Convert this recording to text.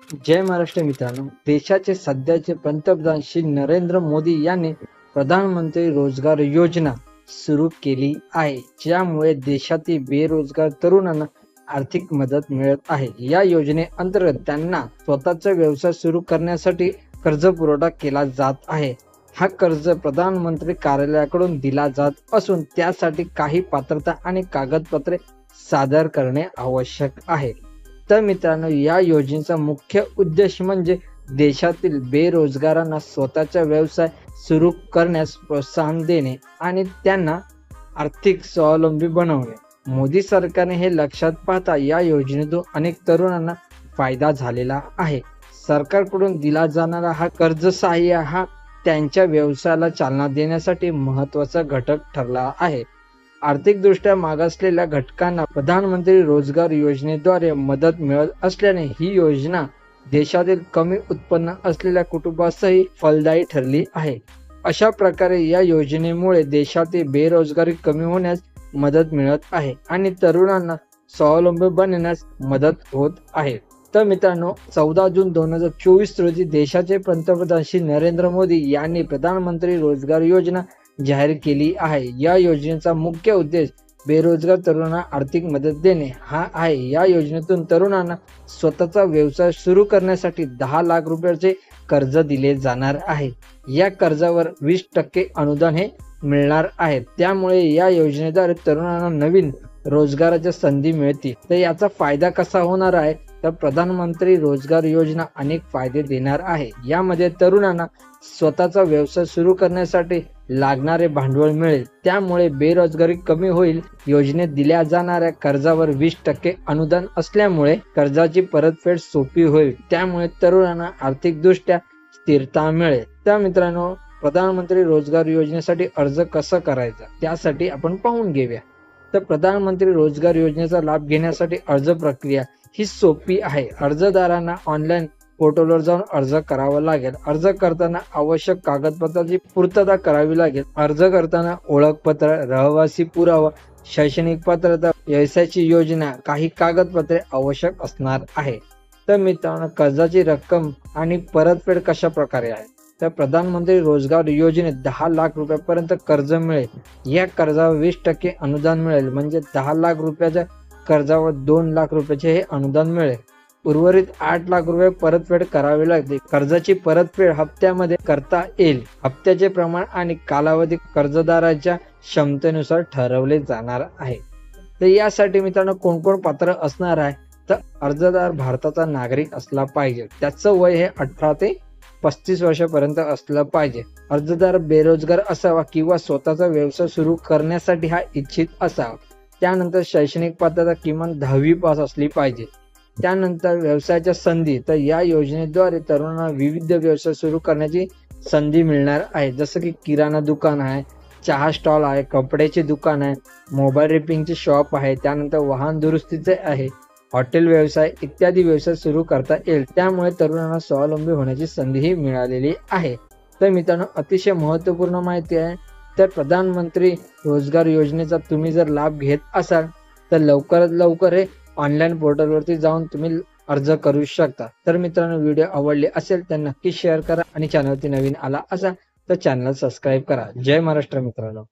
जय महाराष्ट्र मित्रांनो, देशाचे सध्याचे पंतप्रधान श्री नरेंद्र मोदी यांनी प्रधानमंत्री रोजगार योजना सुरू केली आहे, ज्यामुळे देशातील बेरोजगार तरुणांना आर्थिक मदत मिळत आहे। या योजनेअंतर्गत त्यांना स्वतःचा व्यवसाय सुरू करण्यासाठी कर्ज पुरवठा केला जात आहे। हा कर्ज प्रधानमंत्री कार्यालयाकडून दिला जात असून त्यासाठी काही पात्रता आणि कागदपत्रे सादर करणे आवश्यक आहे। तर मित्रांनो, या योजनेचा मुख्य उद्देश म्हणजे देशातील बेरोजगारांना स्वतःचा व्यवसाय सुरू करण्यास प्रोत्साहन देणे आणि त्यांना आर्थिक स्वावलंबी बनवणे। मोदी सरकारने हे लक्षात पाहता या योजनेतून अनेक तरुणांना फायदा झालेला आहे। सरकारकडून दिला जाणारा हा कर्ज सहाय्य हा त्यांच्या व्यवसायाला चालना देण्यासाठी महत्त्वाचा घटक ठरला आहे। आर्थिकदृष्ट्या मागासलेल्या घटकांना प्रधानमंत्री रोजगार योजनेद्वारे मदत मिळत असल्याने ही योजना देशातील कमी उत्पन्न असलेल्या कुटुंबासही फलदायी ठरली आहे। अशा प्रकारे या योजनेमुळे देशातील बेरोजगारी कमी होण्यास मदत मिळत आहे आणि तरुणांना स्वावलंबी बनण्यास मदत होत आहे। तर मित्रांनो, 14 जून 2024 रोजी देशाचे पंतप्रधान श्री नरेंद्र मोदी यांनी प्रधानमंत्री रोजगार योजना जाहीर केली आहे। या योजनेचा मुख्य उद्देश बेरोजगार तरुणांना आर्थिक मदत देणे हा आहे। या योजनेतून तरुणांना स्वतःचा व्यवसाय सुरू करण्यासाठी 10 लाख रुपयांचे कर्ज दिले जाणार आहे। या कर्जावर 20% अनुदान हे मिळणार आहे। त्यामुळे या योजनेद्वारे तरुणांना नवीन रोजगाराच्या संधी मिळतील। तर याचा फायदा कसा होणार आहे? तर प्रधानमंत्री रोजगार योजना अनेक फायदे देणार आहे। यामध्ये तरुणांना स्वतःचा व्यवसाय सुरू करण्यासाठी लागणारे भांडवल मिळेल, त्यामुळे बेरोजगारी कमी होईल। योजनेत दिल्या जाणाऱ्या कर्जावर 20% अनुदान असल्यामुळे कर्जाची परतफेड सोपी होईल, त्यामुळे तरुणांना आर्थिकदृष्ट्या स्थिरता मिळेल। तर मित्रांनो, प्रधानमंत्री रोजगार योजनेसाठी अर्ज कसा करायचा त्यासाठी आपण पाहून घेऊया। तर प्रधानमंत्री रोजगार योजनेचा लाभ घेण्यासाठी अर्ज प्रक्रिया ही सोपी आहे। अर्जदारांना ऑनलाईन पोर्टलवर जाऊन अर्ज करावा लागेल। अर्ज करताना आवश्यक कागदपत्रांची पूर्तता करावी लागेल। अर्ज करताना ओळखपत्र, रहिवासी पुरावा, शैक्षणिक पात्रता, व्यवसायाची योजना, काही कागदपत्रे आवश्यक असणार आहे। तर मित्रांनो, कर्जाची रक्कम आणि परतफेड कशा प्रकारे आहे? तर प्रधानमंत्री रोजगार योजनेत 10 लाख रुपयांपर्यंत कर्ज मिळेल। या कर्जावर 20% अनुदान मिळेल, म्हणजे 10 लाख रुपयाच्या कर्जावर 2 लाख रुपयाचे हे अनुदान मिळेल। उर्वरित 8 लाख रुपये परतफेड करावी लागते। कर्जाची परतफेड हप्त्यामध्ये करता येईल। हप्त्याचे प्रमाण आणि कालावधी कर्जदाराच्या क्षमतेनुसार ठरवले जाणार आहे। तर यासाठी मित्रांनो, कोण कोण पात्र असणार आहे? तर अर्जदार भारताचा नागरिक असला पाहिजे। त्याचं वय हे 18 ते 35 वर्षापर्यंत असलं पाहिजे। अर्जदार बेरोजगार असावा किंवा स्वतःचा व्यवसाय सुरू करण्यासाठी हा इच्छित असावा। त्यानंतर शैक्षणिक पात्रता किमान 10वी पास असली पाहिजे। त्यानंतर व्यवसायाच्या संधी, तर या योजनेद्वारे तरुणांना विविध व्यवसाय सुरू करण्याची संधी मिळणार आहे, जसं की किराणा दुकान आहे, चहा स्टॉल आहे, कपड्याचे दुकान आहे, मोबाईल रिपेअरिंगचे शॉप आहे, त्यानंतर वाहन दुरुस्तीचे आहे, हॉटेल व्यवसाय इत्यादी व्यवसाय सुरू करता येईल। त्यामुळे तरुणांना स्वावलंबी होण्याची संधीही मिळालेली आहे। तर मित्रांनो, अतिशय महत्त्वपूर्ण माहिती आहे। तर प्रधानमंत्री रोजगार योजनेचा तुम्ही जर लाभ घेत असाल तर लवकरात लवकर हे ऑनलाईन पोर्टलवरती जाऊन तुम्ही अर्ज करू शकता। तर मित्रांनो, व्हिडिओ आवडले असेल तर नक्की शेअर करा आणि चॅनलवरती नवीन आला असाल तर चॅनल सबस्क्राईब करा। जय महाराष्ट्र मित्रांनो।